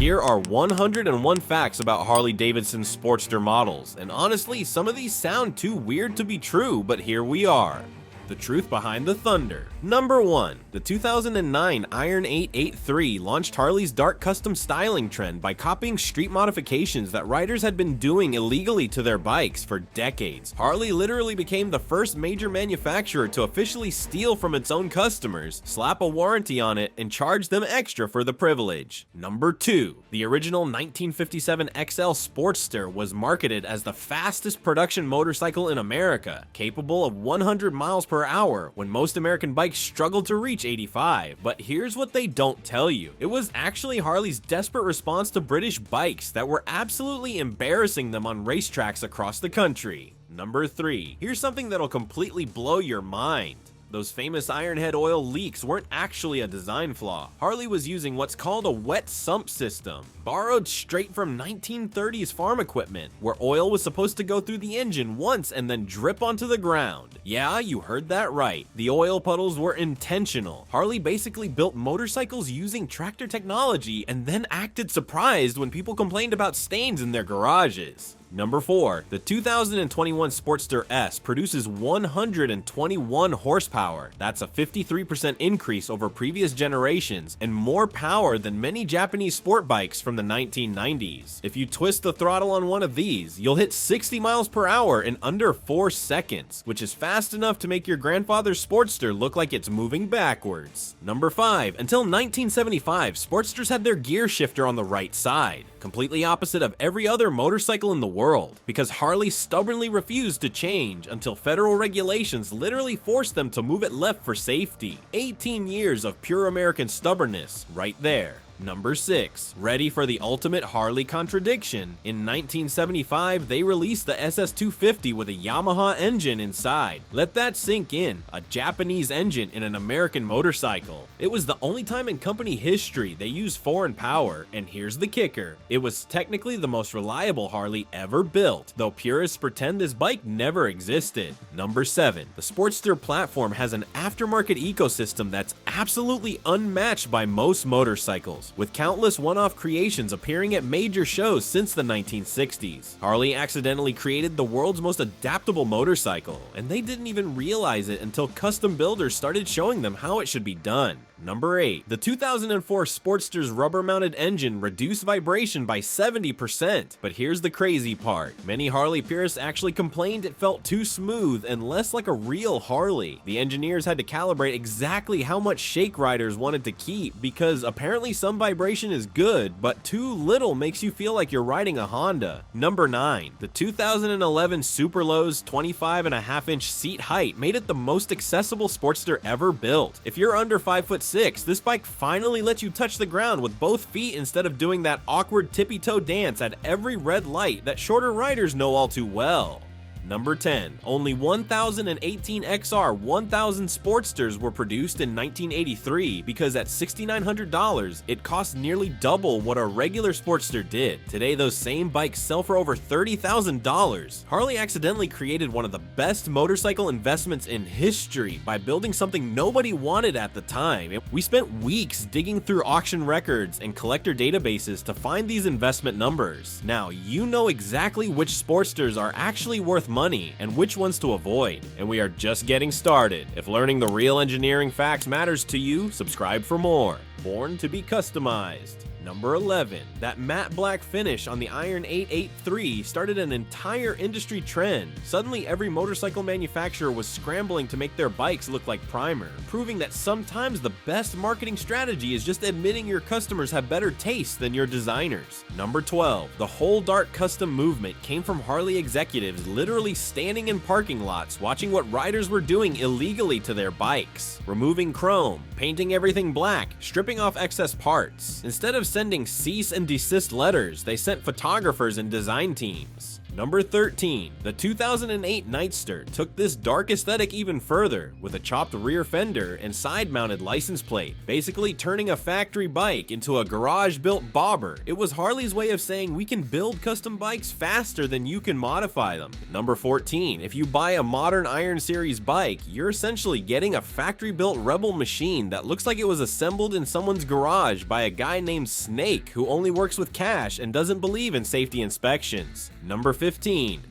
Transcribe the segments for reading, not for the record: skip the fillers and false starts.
Here are 101 facts about Harley-Davidson Sportster models, and honestly, some of these sound too weird to be true, but here we are. The truth behind the thunder. Number 1. The 2009 Iron 883 launched Harley's dark custom styling trend by copying street modifications that riders had been doing illegally to their bikes for decades. Harley literally became the first major manufacturer to officially steal from its own customers, slap a warranty on it, and charge them extra for the privilege. Number 2. The original 1957 XL Sportster was marketed as the fastest production motorcycle in America, capable of 100 miles per hour when most American bikes struggled to reach 85. But here's what they don't tell you. It was actually Harley's desperate response to British bikes that were absolutely embarrassing them on racetracks across the country. Number 3. Here's something that'll completely blow your mind. Those famous ironhead oil leaks weren't actually a design flaw. Harley was using what's called a wet sump system, borrowed straight from 1930s farm equipment, where oil was supposed to go through the engine once and then drip onto the ground. Yeah, you heard that right. The oil puddles were intentional. Harley basically built motorcycles using tractor technology and then acted surprised when people complained about stains in their garages. Number 4. The 2021 Sportster S produces 121 horsepower. That's a 53% increase over previous generations and more power than many Japanese sport bikes from the 1990s. If you twist the throttle on one of these, you'll hit 60 miles per hour in under 4 seconds, which is fast enough to make your grandfather's Sportster look like it's moving backwards. Number 5. Until 1975, Sportsters had their gear shifter on the right side, completely opposite of every other motorcycle in the world, because Harley stubbornly refused to change until federal regulations literally forced them to move it left for safety. 18 years of pure American stubbornness right there. Number 6. Ready for the ultimate Harley contradiction? In 1975, they released the SS250 with a Yamaha engine inside. Let that sink in. A Japanese engine in an American motorcycle. It was the only time in company history they used foreign power, and here's the kicker. It was technically the most reliable Harley ever built, though purists pretend this bike never existed. Number 7. The Sportster platform has an aftermarket ecosystem that's absolutely unmatched by most motorcycles, with countless one-off creations appearing at major shows since the 1960s. Harley accidentally created the world's most adaptable motorcycle, and they didn't even realize it until custom builders started showing them how it should be done. Number 8. The 2004 Sportster's rubber-mounted engine reduced vibration by 70%. But here's the crazy part. Many Harley purists actually complained it felt too smooth and less like a real Harley. The engineers had to calibrate exactly how much shake riders wanted to keep, because apparently some vibration is good, but too little makes you feel like you're riding a Honda. Number 9. The 2011 Superlow's 25.5-inch seat height made it the most accessible Sportster ever built. If you're under 5'6", this bike finally lets you touch the ground with both feet instead of doing that awkward tippy-toe dance at every red light that shorter riders know all too well. Number 10. Only 1,018 XR 1000 Sportsters were produced in 1983 because at $6,900, it cost nearly double what a regular Sportster did. Today, those same bikes sell for over $30,000. Harley accidentally created one of the best motorcycle investments in history by building something nobody wanted at the time. We spent weeks digging through auction records and collector databases to find these investment numbers. Now, you know exactly which Sportsters are actually worth money and which ones to avoid, and we are just getting started. If learning the real engineering facts matters to you, subscribe for more. Born to be customized. Number 11. That matte black finish on the Iron 883 started an entire industry trend. Suddenly, every motorcycle manufacturer was scrambling to make their bikes look like primer, proving that sometimes the best marketing strategy is just admitting your customers have better taste than your designers. Number 12. The whole dark custom movement came from Harley executives literally standing in parking lots watching what riders were doing illegally to their bikes. Removing chrome, painting everything black, stripping off excess parts. Instead of sending cease and desist letters, they sent photographers and design teams. Number 13. The 2008 Nightster took this dark aesthetic even further, with a chopped rear fender and side-mounted license plate, basically turning a factory bike into a garage-built bobber. It was Harley's way of saying we can build custom bikes faster than you can modify them. Number 14. If you buy a modern Iron Series bike, you're essentially getting a factory-built Rebel machine that looks like it was assembled in someone's garage by a guy named Snake who only works with cash and doesn't believe in safety inspections. Number 15.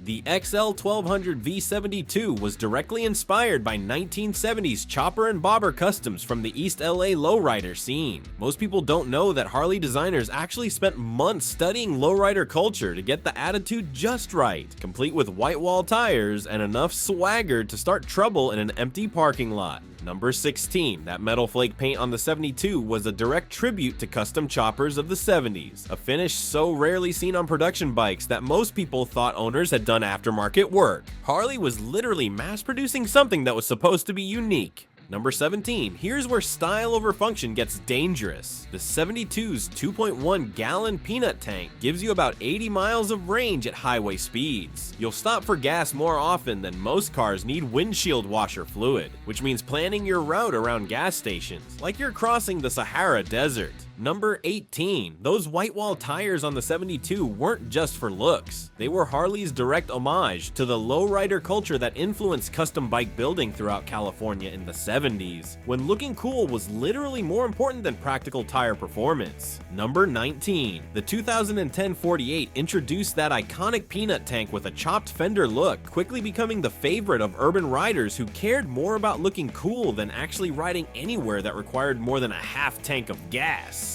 The XL 1200 V72 was directly inspired by 1970s chopper and bobber customs from the East LA lowrider scene. Most people don't know that Harley designers actually spent months studying lowrider culture to get the attitude just right, complete with white wall tires and enough swagger to start trouble in an empty parking lot. Number 16. That metal flake paint on the 72 was a direct tribute to custom choppers of the 70s, a finish so rarely seen on production bikes that most people thought owners had done aftermarket work. Harley was literally mass-producing something that was supposed to be unique. Number 17. Here's where style over function gets dangerous. The 72's 2.1 gallon peanut tank gives you about 80 miles of range at highway speeds. You'll stop for gas more often than most cars need windshield washer fluid, which means planning your route around gas stations, like you're crossing the Sahara Desert. Number 18. Those white wall tires on the 72 weren't just for looks. They were Harley's direct homage to the lowrider culture that influenced custom bike building throughout California in the 70s, when looking cool was literally more important than practical tire performance. Number 19. The 2010 48 introduced that iconic peanut tank with a chopped fender look, quickly becoming the favorite of urban riders who cared more about looking cool than actually riding anywhere that required more than a half tank of gas.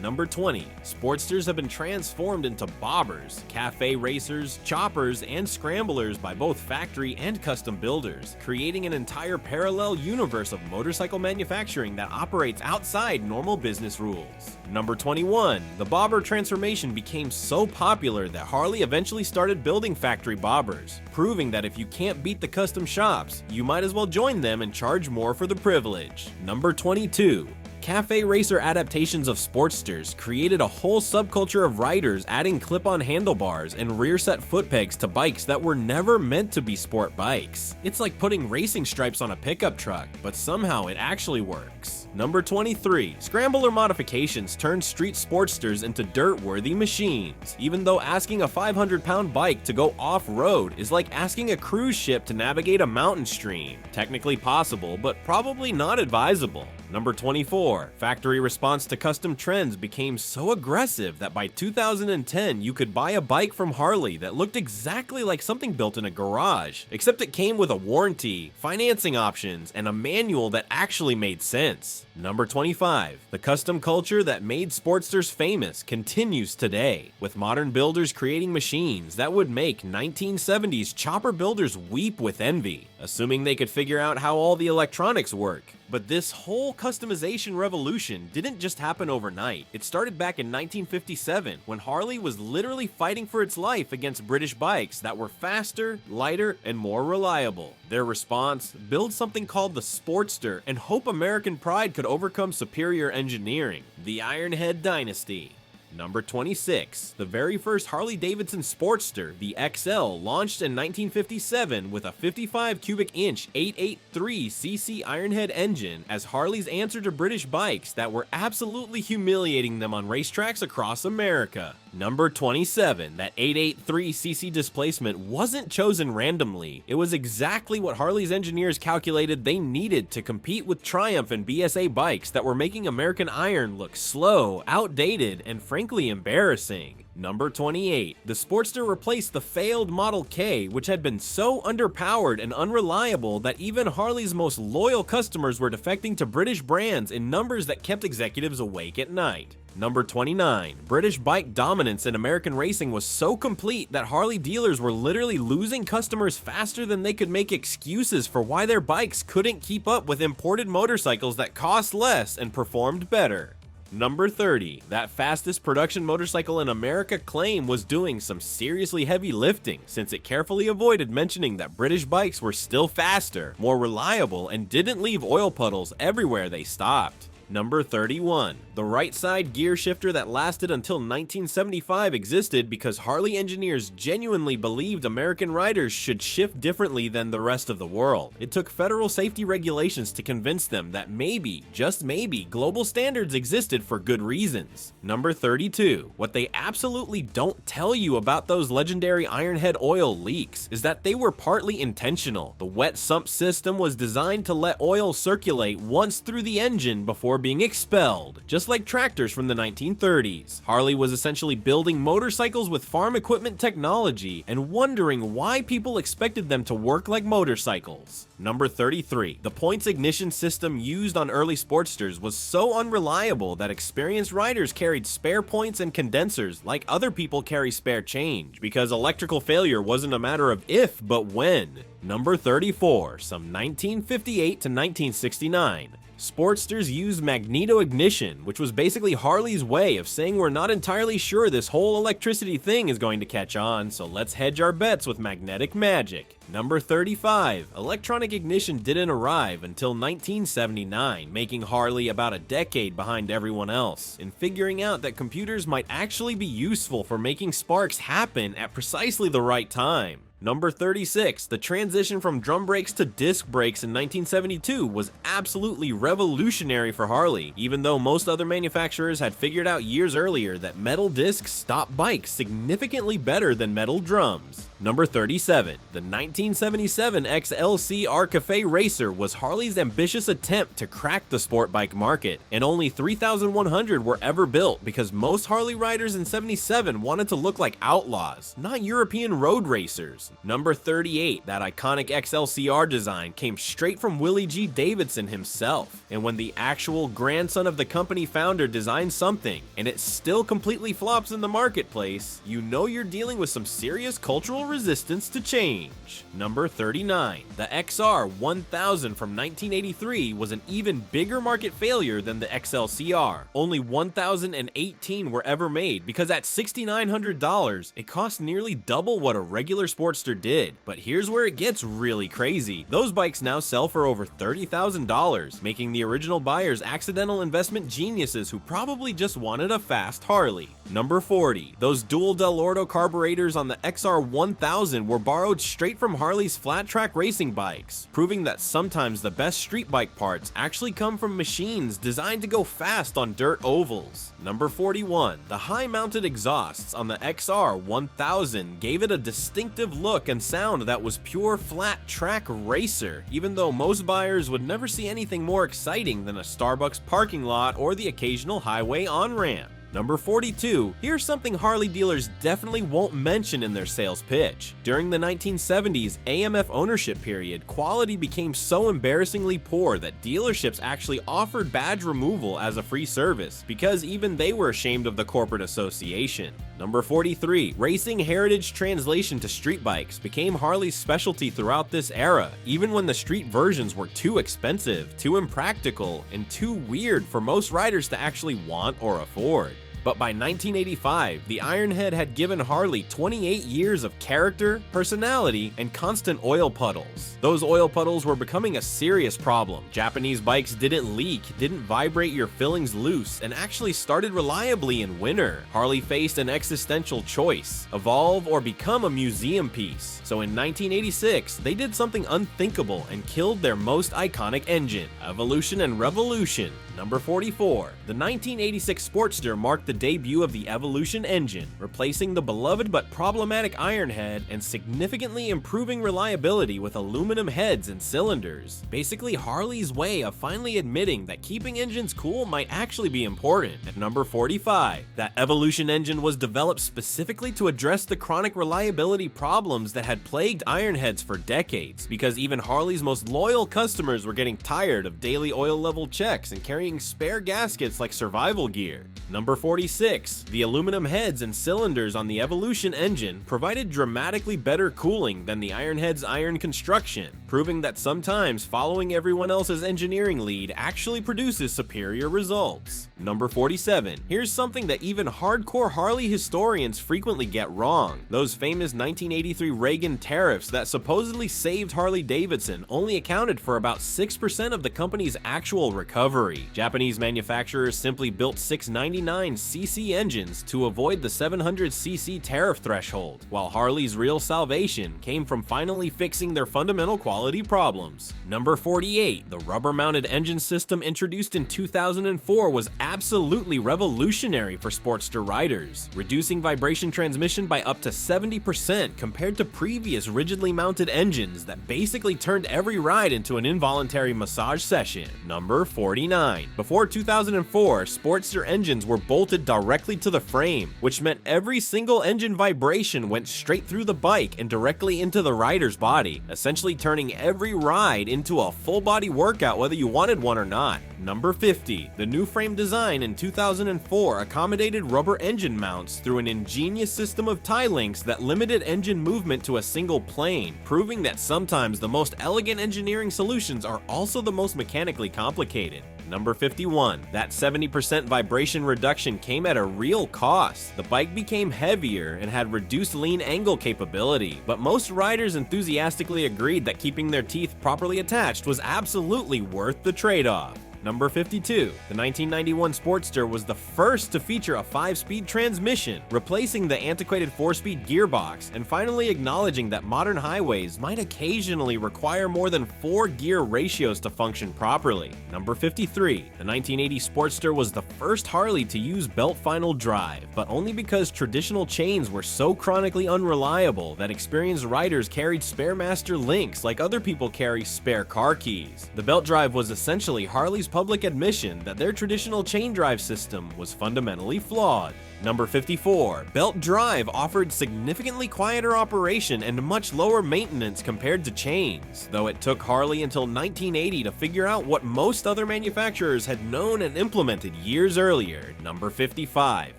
Number 20. Sportsters have been transformed into bobbers, cafe racers, choppers, and scramblers by both factory and custom builders, creating an entire parallel universe of motorcycle manufacturing that operates outside normal business rules. Number 21. The bobber transformation became so popular that Harley eventually started building factory bobbers, proving that if you can't beat the custom shops, you might as well join them and charge more for the privilege. Number 22. Cafe racer adaptations of Sportsters created a whole subculture of riders adding clip-on handlebars and rear-set foot pegs to bikes that were never meant to be sport bikes. It's like putting racing stripes on a pickup truck, but somehow it actually works. Number 23. Scrambler modifications turned street Sportsters into dirt-worthy machines, even though asking a 500-pound bike to go off-road is like asking a cruise ship to navigate a mountain stream. Technically possible, but probably not advisable. Number 24. Factory response to custom trends became so aggressive that by 2010 you could buy a bike from Harley that looked exactly like something built in a garage, except it came with a warranty, financing options, and a manual that actually made sense. Number 25. The custom culture that made Sportsters famous continues today, with modern builders creating machines that would make 1970s chopper builders weep with envy, assuming they could figure out how all the electronics work. But this whole customization revolution didn't just happen overnight. It started back in 1957, when Harley was literally fighting for its life against British bikes that were faster, lighter, and more reliable. Their response? Build something called the Sportster and hope American pride could overcome superior engineering. The Ironhead Dynasty. Number 26. The very first Harley-Davidson Sportster, the XL, launched in 1957 with a 55 cubic inch 883cc Ironhead engine as Harley's answer to British bikes that were absolutely humiliating them on racetracks across America. Number 27. That 883cc displacement wasn't chosen randomly. It was exactly what Harley's engineers calculated they needed to compete with Triumph and BSA bikes that were making American Iron look slow, outdated, and frankly embarrassing. Number 28. The Sportster replaced the failed Model K, which had been so underpowered and unreliable that even Harley's most loyal customers were defecting to British brands in numbers that kept executives awake at night. Number 29. British bike dominance in American racing was so complete that Harley dealers were literally losing customers faster than they could make excuses for why their bikes couldn't keep up with imported motorcycles that cost less and performed better. Number 30. That fastest production motorcycle in America claim was doing some seriously heavy lifting, since it carefully avoided mentioning that British bikes were still faster, more reliable, and didn't leave oil puddles everywhere they stopped. Number 31. The right side gear shifter that lasted until 1975 existed because Harley engineers genuinely believed American riders should shift differently than the rest of the world. It took federal safety regulations to convince them that maybe, just maybe, global standards existed for good reasons. Number 32. What they absolutely don't tell you about those legendary ironhead oil leaks is that they were partly intentional. The wet sump system was designed to let oil circulate once through the engine before being expelled, just like tractors from the 1930s. Harley was essentially building motorcycles with farm equipment technology and wondering why people expected them to work like motorcycles. Number 33. The points ignition system used on early Sportsters was so unreliable that experienced riders carried spare points and condensers like other people carry spare change, because electrical failure wasn't a matter of if, but when. Number 34. Some 1958 to 1969. Sportsters used magneto ignition, which was basically Harley's way of saying we're not entirely sure this whole electricity thing is going to catch on, so let's hedge our bets with magnetic magic. Number 35. Electronic ignition didn't arrive until 1979, making Harley about a decade behind everyone else in figuring out that computers might actually be useful for making sparks happen at precisely the right time. Number 36. The transition from drum brakes to disc brakes in 1972 was absolutely revolutionary for Harley, even though most other manufacturers had figured out years earlier that metal discs stop bikes significantly better than metal drums. Number 37. The 1977 XLC R-Cafe Racer was Harley's ambitious attempt to crack the sport bike market, and only 3,100 were ever built because most Harley riders in 77 wanted to look like outlaws, not European road racers. Number 38. That iconic XLCR design came straight from Willie G. Davidson himself, and when the actual grandson of the company founder designs something, and it still completely flops in the marketplace, you know you're dealing with some serious cultural resistance to change. Number 39. The XR 1000 from 1983 was an even bigger market failure than the XLCR. Only 1,018 were ever made because at $6,900, it cost nearly double what a regular Sportster did. But here's where it gets really crazy. Those bikes now sell for over $30,000, making the original buyers accidental investment geniuses who probably just wanted a fast Harley. Number 40. Those dual Del Orto carburetors on the XR 1000 were borrowed straight from Harley's flat track racing bikes, proving that sometimes the best street bike parts actually come from machines designed to go fast on dirt ovals. Number 41. The high-mounted exhausts on the XR 1000 gave it a distinctive look and sound that was pure flat track racer, even though most buyers would never see anything more exciting than a Starbucks parking lot or the occasional highway on-ramp. Number 42. Here's something Harley dealers definitely won't mention in their sales pitch. During the 1970s AMF ownership period, quality became so embarrassingly poor that dealerships actually offered badge removal as a free service because even they were ashamed of the corporate association. Number 43. Racing heritage translation to street bikes became Harley's specialty throughout this era, even when the street versions were too expensive, too impractical, and too weird for most riders to actually want or afford. But by 1985, the Ironhead had given Harley 28 years of character, personality, and constant oil puddles. Those oil puddles were becoming a serious problem. Japanese bikes didn't leak, didn't vibrate your fillings loose, and actually started reliably in winter. Harley faced an existential choice: evolve or become a museum piece. So in 1986, they did something unthinkable and killed their most iconic engine, evolution and revolution. Number 44. The 1986 Sportster marked the debut of the Evolution engine, replacing the beloved but problematic Ironhead and significantly improving reliability with aluminum heads and cylinders. Basically Harley's way of finally admitting that keeping engines cool might actually be important. At number 45. That Evolution engine was developed specifically to address the chronic reliability problems that had plagued Ironheads for decades, because even Harley's most loyal customers were getting tired of daily oil level checks and carrying spare gaskets like survival gear. Number 46. The aluminum heads and cylinders on the Evolution engine provided dramatically better cooling than the Ironhead's iron construction, proving that sometimes following everyone else's engineering lead actually produces superior results. Number 47. Here's something that even hardcore Harley historians frequently get wrong. Those famous 1983 Reagan tariffs that supposedly saved Harley-Davidson only accounted for about 6% of the company's actual recovery. Japanese manufacturers simply built 699cc engines to avoid the 700cc tariff threshold, while Harley's real salvation came from finally fixing their fundamental quality problems. Number 48. The rubber-mounted engine system introduced in 2004 was absolutely revolutionary for Sportster riders, reducing vibration transmission by up to 70% compared to previous rigidly mounted engines that basically turned every ride into an involuntary massage session. Number 49. Before 2004, Sportster engines were bolted directly to the frame, which meant every single engine vibration went straight through the bike and directly into the rider's body, essentially turning every ride into a full-body workout whether you wanted one or not. Number 50. The new frame design in 2004 accommodated rubber engine mounts through an ingenious system of tie links that limited engine movement to a single plane, proving that sometimes the most elegant engineering solutions are also the most mechanically complicated. Number 51. That 70% vibration reduction came at a real cost. The bike became heavier and had reduced lean angle capability, but most riders enthusiastically agreed that keeping their teeth properly attached was absolutely worth the trade-off. Number 52. The 1991 Sportster was the first to feature a 5-speed transmission, replacing the antiquated 4-speed gearbox, and finally acknowledging that modern highways might occasionally require more than 4 gear ratios to function properly. Number 53. The 1980 Sportster was the first Harley to use belt final drive, but only because traditional chains were so chronically unreliable that experienced riders carried spare master links like other people carry spare car keys. The belt drive was essentially Harley's public admission that their traditional chain drive system was fundamentally flawed. Number 54. Belt drive offered significantly quieter operation and much lower maintenance compared to chains, though it took Harley until 1980 to figure out what most other manufacturers had known and implemented years earlier. Number 55.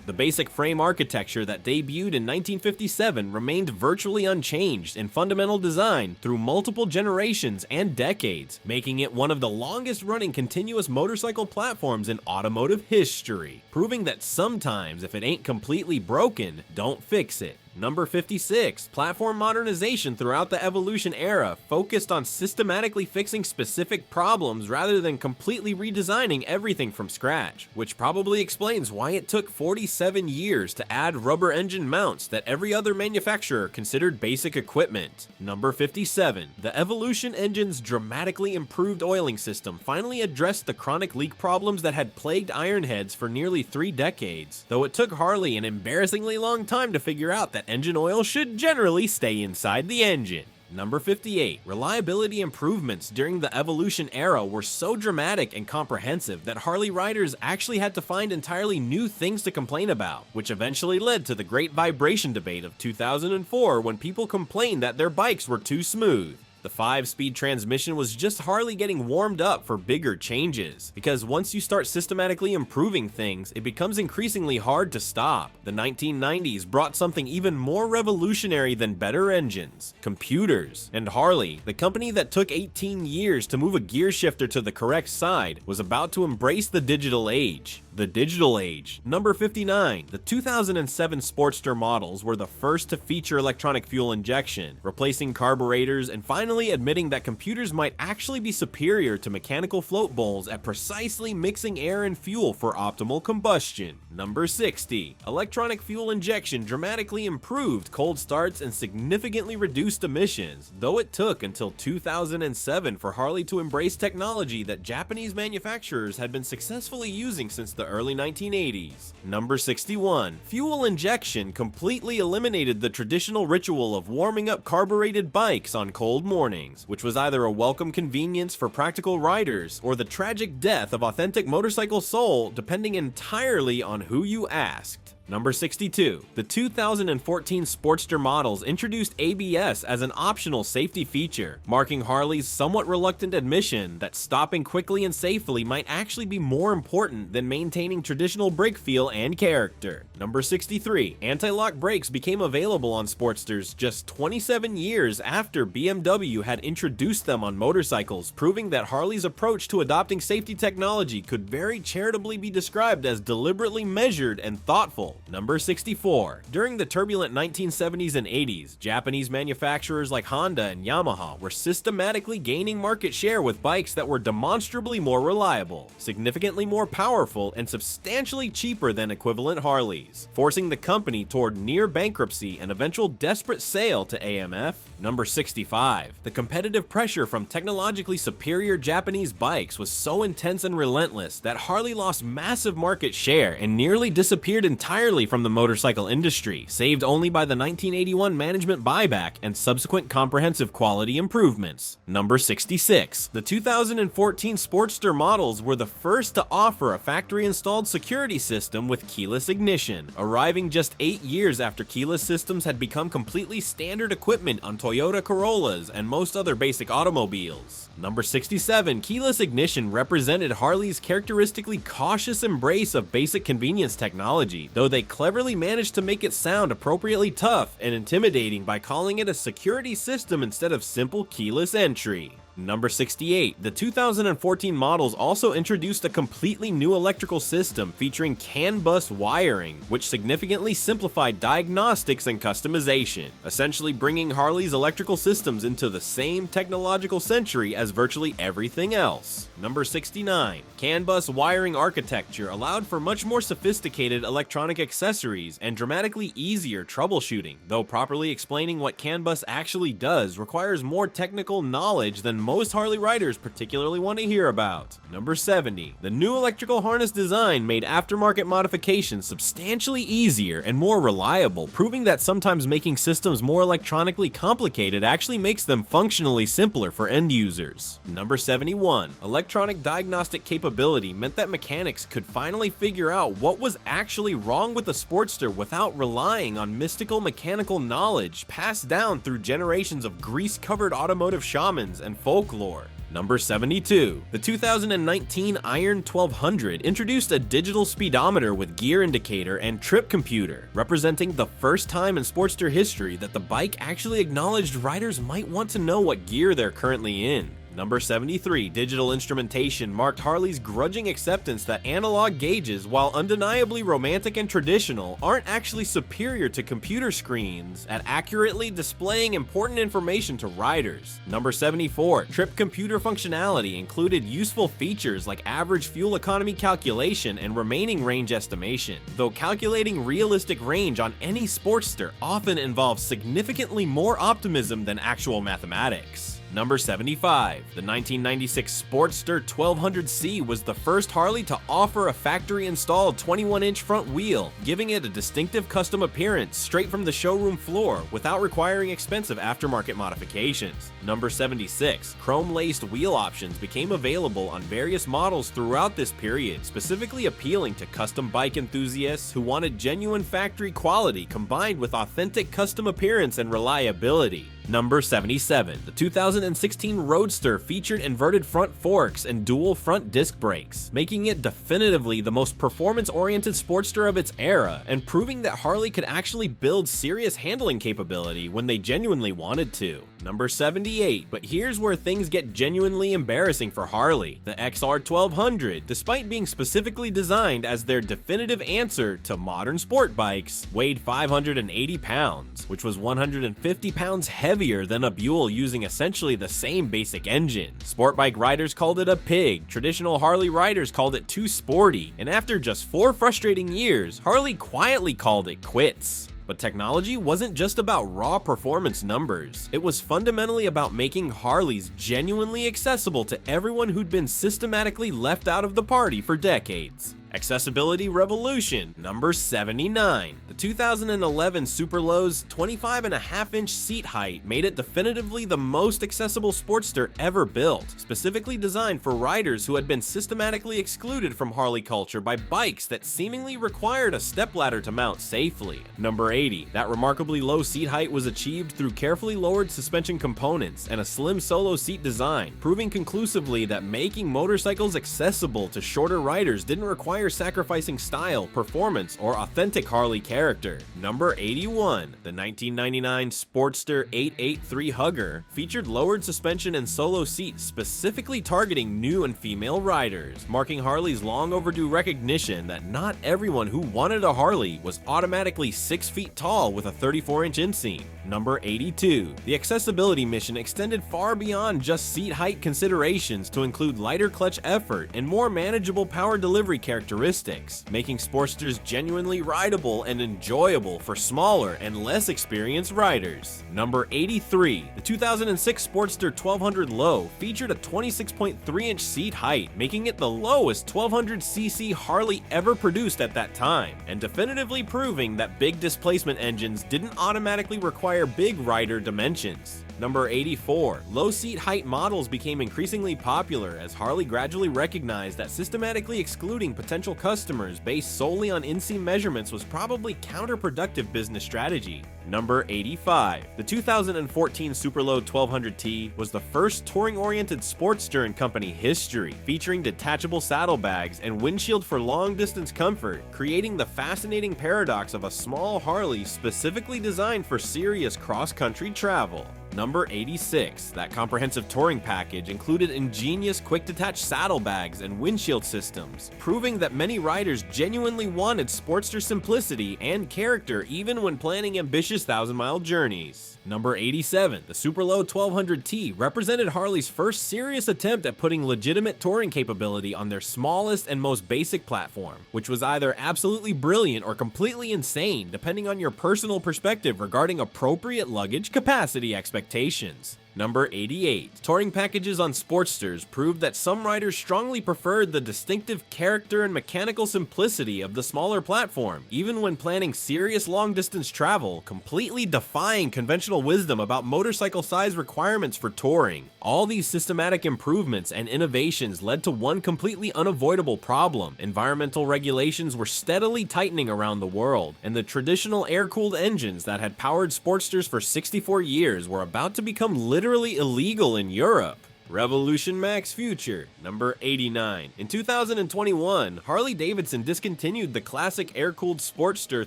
The basic frame architecture that debuted in 1957 remained virtually unchanged in fundamental design through multiple generations and decades, making it one of the longest-running continuous motorcycle platforms in automotive history, proving that sometimes if it ain't completely broken, don't fix it. Number 56. Platform modernization throughout the Evolution era focused on systematically fixing specific problems rather than completely redesigning everything from scratch, which probably explains why it took 47 years to add rubber engine mounts that every other manufacturer considered basic equipment. Number 57. The Evolution engine's dramatically improved oiling system finally addressed the chronic leak problems that had plagued ironheads for nearly 3 decades, though it took Harley an embarrassingly long time to figure out that engine oil should generally stay inside the engine. Number 58. Reliability improvements during the Evolution era were so dramatic and comprehensive that Harley riders actually had to find entirely new things to complain about, which eventually led to the great vibration debate of 2004 when people complained that their bikes were too smooth. The 5-speed transmission was just Harley getting warmed up for bigger changes, because once you start systematically improving things, it becomes increasingly hard to stop. The 1990s brought something even more revolutionary than better engines: computers. And Harley, the company that took 18 years to move a gear shifter to the correct side, was about to embrace the digital age. The digital age. Number 59. The 2007 Sportster models were the first to feature electronic fuel injection, replacing carburetors and finally admitting that computers might actually be superior to mechanical float bowls at precisely mixing air and fuel for optimal combustion. Number 60. Electronic fuel injection dramatically improved cold starts and significantly reduced emissions, though it took until 2007 for Harley to embrace technology that Japanese manufacturers had been successfully using since the early 1980s. Number 61. Fuel injection completely eliminated the traditional ritual of warming up carbureted bikes on cold mornings, which was either a welcome convenience for practical riders or the tragic death of authentic motorcycle soul, depending entirely on who you asked. Number 62. The 2014 Sportster models introduced ABS as an optional safety feature, marking Harley's somewhat reluctant admission that stopping quickly and safely might actually be more important than maintaining traditional brake feel and character. Number 63. Anti-lock brakes became available on Sportsters just 27 years after BMW had introduced them on motorcycles, proving that Harley's approach to adopting safety technology could very charitably be described as deliberately measured and thoughtful. model. Number 64. During the turbulent 1970s and 80s, Japanese manufacturers like Honda and Yamaha were systematically gaining market share with bikes that were demonstrably more reliable, significantly more powerful, and substantially cheaper than equivalent Harleys, forcing the company toward near bankruptcy and eventual desperate sale to AMF. Number 65. The competitive pressure from technologically superior Japanese bikes was so intense and relentless that Harley lost massive market share and nearly disappeared entirely from the motorcycle industry, saved only by the 1981 management buyback and subsequent comprehensive quality improvements. Number 66. The 2014 Sportster models were the first to offer a factory-installed security system with keyless ignition, arriving just 8 years after keyless systems had become completely standard equipment on Toyota Corollas and most other basic automobiles. Number 67. Keyless ignition represented Harley's characteristically cautious embrace of basic convenience technology, though they cleverly managed to make it sound appropriately tough and intimidating by calling it a security system instead of simple keyless entry. Number 68. The 2014 models also introduced a completely new electrical system featuring CAN bus wiring, which significantly simplified diagnostics and customization, essentially bringing Harley's electrical systems into the same technological century as virtually everything else. Number 69. CAN bus wiring architecture allowed for much more sophisticated electronic accessories and dramatically easier troubleshooting, though properly explaining what CAN bus actually does requires more technical knowledge than most Harley riders particularly want to hear about. Number 70. The new electrical harness design made aftermarket modifications substantially easier and more reliable, proving that sometimes making systems more electronically complicated actually makes them functionally simpler for end users. Number 71. Electronic diagnostic capability meant that mechanics could finally figure out what was actually wrong with the Sportster without relying on mystical mechanical knowledge passed down through generations of grease-covered automotive shamans and folklore. Number 72. The 2019 Iron 1200 introduced a digital speedometer with gear indicator and trip computer, representing the first time in Sportster history that the bike actually acknowledged riders might want to know what gear they're currently in. Number 73. Digital instrumentation marked Harley's grudging acceptance that analog gauges, while undeniably romantic and traditional, aren't actually superior to computer screens at accurately displaying important information to riders. Number 74. Trip computer functionality included useful features like average fuel economy calculation and remaining range estimation, though calculating realistic range on any Sportster often involves significantly more optimism than actual mathematics. Number 75. The 1996 Sportster 1200C was the first Harley to offer a factory-installed 21-inch front wheel, giving it a distinctive custom appearance straight from the showroom floor without requiring expensive aftermarket modifications. Number 76. Chrome-laced wheel options became available on various models throughout this period, specifically appealing to custom bike enthusiasts who wanted genuine factory quality combined with authentic custom appearance and reliability. Number 77. The 2016 Roadster featured inverted front forks and dual front disc brakes, making it definitively the most performance-oriented Sportster of its era, and proving that Harley could actually build serious handling capability when they genuinely wanted to. Number 78. But here's where things get genuinely embarrassing for Harley. The XR 1200, despite being specifically designed as their definitive answer to modern sport bikes, weighed 580 pounds, which was 150 pounds heavier than a Buell using essentially the same basic engine. Sport bike riders called it a pig, traditional Harley riders called it too sporty, and after just 4 frustrating years, Harley quietly called it quits. But technology wasn't just about raw performance numbers. It was fundamentally about making Harleys genuinely accessible to everyone who'd been systematically left out of the party for decades. Accessibility revolution. Number 79. The 2011 Superlow's 25.5-inch seat height made it definitively the most accessible Sportster ever built, specifically designed for riders who had been systematically excluded from Harley culture by bikes that seemingly required a stepladder to mount safely. Number 80. That remarkably low seat height was achieved through carefully lowered suspension components and a slim solo seat design, proving conclusively that making motorcycles accessible to shorter riders didn't require require sacrificing style, performance, or authentic Harley character. Number 81. The 1999 Sportster 883 Hugger featured lowered suspension and solo seats specifically targeting new and female riders, marking Harley's long overdue recognition that not everyone who wanted a Harley was automatically 6 feet tall with a 34-inch inseam. Number 82. The accessibility mission extended far beyond just seat height considerations to include lighter clutch effort and more manageable power delivery characteristics, making Sportsters genuinely rideable and enjoyable for smaller and less experienced riders. Number 83. The 2006 Sportster 1200 Low featured a 26.3-inch seat height, making it the lowest 1200cc Harley ever produced at that time, and definitively proving that big displacement engines didn't automatically require big rider dimensions. Number 84. Low seat height models became increasingly popular as Harley gradually recognized that systematically excluding potential customers based solely on inseam measurements was probably counterproductive business strategy. Number 85. The 2014 Superload 1200T was the first touring-oriented Sportster in company history, featuring detachable saddlebags and windshield for long-distance comfort, creating the fascinating paradox of a small Harley specifically designed for serious cross-country travel. Number 86. That comprehensive touring package included ingenious quick-detach saddlebags and windshield systems, proving that many riders genuinely wanted Sportster simplicity and character even when planning ambitious 1,000-mile journeys. Number 87. The Superload 1200T represented Harley's first serious attempt at putting legitimate touring capability on their smallest and most basic platform, which was either absolutely brilliant or completely insane depending on your personal perspective regarding appropriate luggage capacity expectations. Number 88. Touring packages on Sportsters proved that some riders strongly preferred the distinctive character and mechanical simplicity of the smaller platform, even when planning serious long-distance travel, completely defying conventional wisdom about motorcycle size requirements for touring. All these systematic improvements and innovations led to one completely unavoidable problem. Environmental regulations were steadily tightening around the world, and the traditional air-cooled engines that had powered Sportsters for 64 years were about to become literally illegal in Europe. Revolution Max Future. Number 89. In 2021, Harley-Davidson discontinued the classic air-cooled Sportster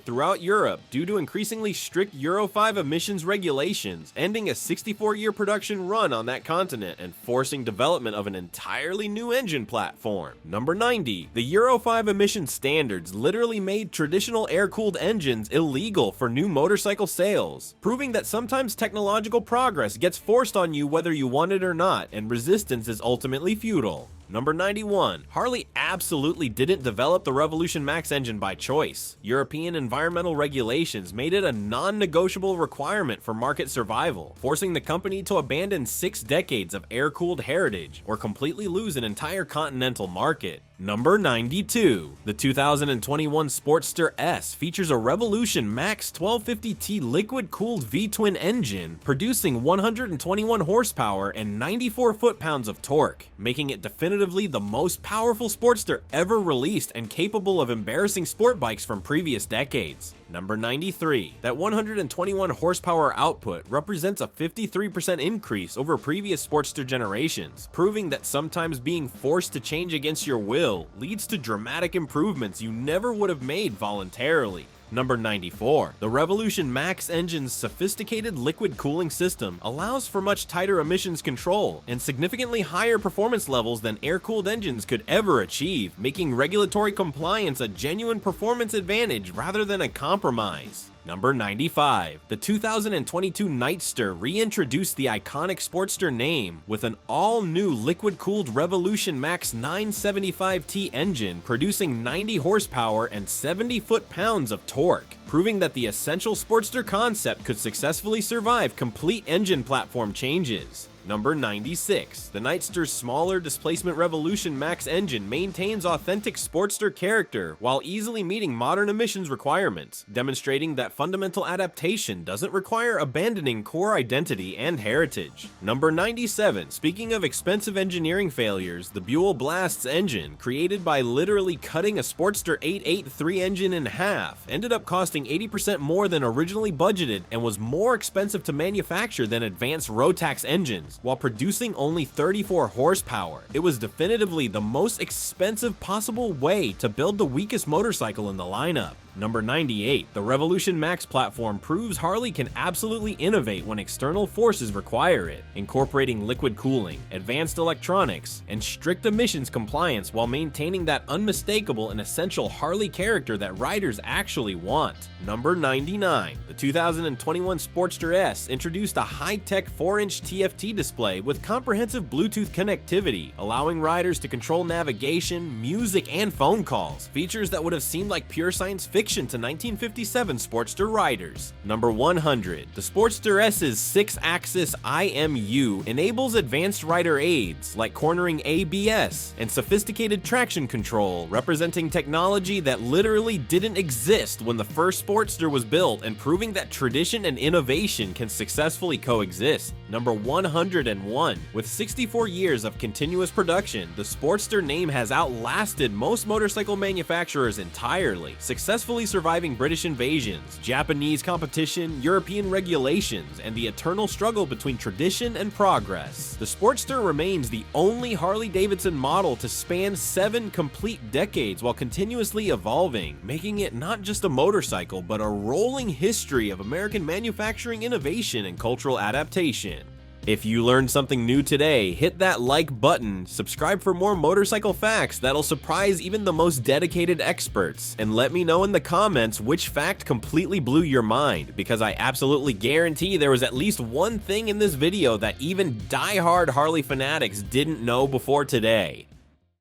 throughout Europe due to increasingly strict Euro 5 emissions regulations, ending a 64-year production run on that continent and forcing development of an entirely new engine platform. Number 90. The Euro 5 emission standards literally made traditional air-cooled engines illegal for new motorcycle sales, proving that sometimes technological progress gets forced on you whether you want it or not, and resistance is ultimately futile. Number 91. Harley absolutely didn't develop the Revolution Max engine by choice. European environmental regulations made it a non-negotiable requirement for market survival, forcing the company to abandon 6 decades of air-cooled heritage or completely lose an entire continental market. Number 92. The 2021 Sportster S features a Revolution Max 1250T liquid-cooled V-twin engine, producing 121 horsepower and 94 foot-pounds of torque, making it definitively the most powerful Sportster ever released and capable of embarrassing sport bikes from previous decades. Number 93. That 121 horsepower output represents a 53% increase over previous Sportster generations, proving that sometimes being forced to change against your will leads to dramatic improvements you never would have made voluntarily. Number 94. The Revolution Max engine's sophisticated liquid cooling system allows for much tighter emissions control and significantly higher performance levels than air-cooled engines could ever achieve, making regulatory compliance a genuine performance advantage rather than a compromise. Number 95. The 2022 Nightster reintroduced the iconic Sportster name with an all-new liquid-cooled Revolution Max 975T engine producing 90 horsepower and 70 foot-pounds of torque, proving that the essential Sportster concept could successfully survive complete engine platform changes. Number 96. The Nightster's smaller displacement Revolution Max engine maintains authentic Sportster character while easily meeting modern emissions requirements, demonstrating that fundamental adaptation doesn't require abandoning core identity and heritage. Number 97. Speaking of expensive engineering failures, the Buell Blast's engine, created by literally cutting a Sportster 883 engine in half, ended up costing 80% more than originally budgeted and was more expensive to manufacture than advanced Rotax engines, pounds. While producing only 34 horsepower, it was definitively the most expensive possible way to build the weakest motorcycle in the lineup. Number 98, the Revolution Max platform proves Harley can absolutely innovate when external forces require it, incorporating liquid cooling, advanced electronics, and strict emissions compliance while maintaining that unmistakable and essential Harley character that riders actually want. Number 99, the 2021 Sportster S introduced a high-tech 4-inch TFT display with comprehensive Bluetooth connectivity, allowing riders to control navigation, music, and phone calls, features that would have seemed like pure science fiction to 1957 Sportster riders. Number 100, the Sportster S's 6-axis IMU enables advanced rider aids like cornering ABS and sophisticated traction control, representing technology that literally didn't exist when the first Sportster was built and proving that tradition and innovation can successfully coexist. Number 101, with 64 years of continuous production, the Sportster name has outlasted most motorcycle manufacturers entirely, successfully surviving British invasions, Japanese competition, European regulations, and the eternal struggle between tradition and progress. The Sportster remains the only Harley-Davidson model to span 7 complete decades while continuously evolving, making it not just a motorcycle, but a rolling history of American manufacturing innovation and cultural adaptation. If you learned something new today, hit that like button, subscribe for more motorcycle facts that'll surprise even the most dedicated experts, and let me know in the comments which fact completely blew your mind, because I absolutely guarantee there was at least one thing in this video that even die-hard Harley fanatics didn't know before today.